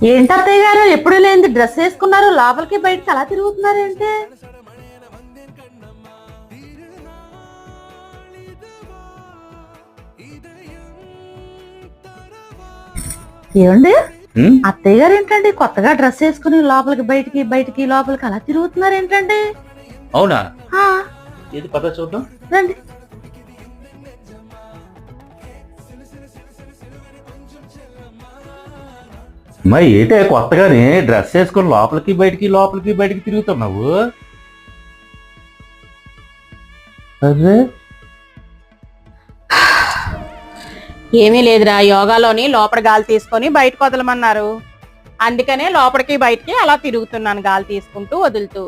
ఏంటి అత్తయ్య గారు ఎప్పుడు లేని డ్రెస్ వేసుకున్నారు, లోపలికి బయటకి అలా తిరుగుతున్నారు ఏంటి? ఏమండి అత్తయ్య గారు ఏంటండి కొత్తగా డ్రెస్ వేసుకుని లోపలికి బయటికి బయటికి లోపలికి అలా తిరుగుతున్నారు ఏంటండి? అవునా? ఏది పద చూద్దాం రండి. మరి ఏంటే కొత్తగానే డ్రెస్ వేసుకొని లోపలికి బయటికి తిరుగుతున్నావు? అదే ఏమీ లేదురా, యోగాలోని లోపల గాలి తీసుకొని బయటకు వదలమన్నారు. అందుకనే లోపలికి బయటికి అలా తిరుగుతున్నాను, గాలి తీసుకుంటూ వదులుతూ.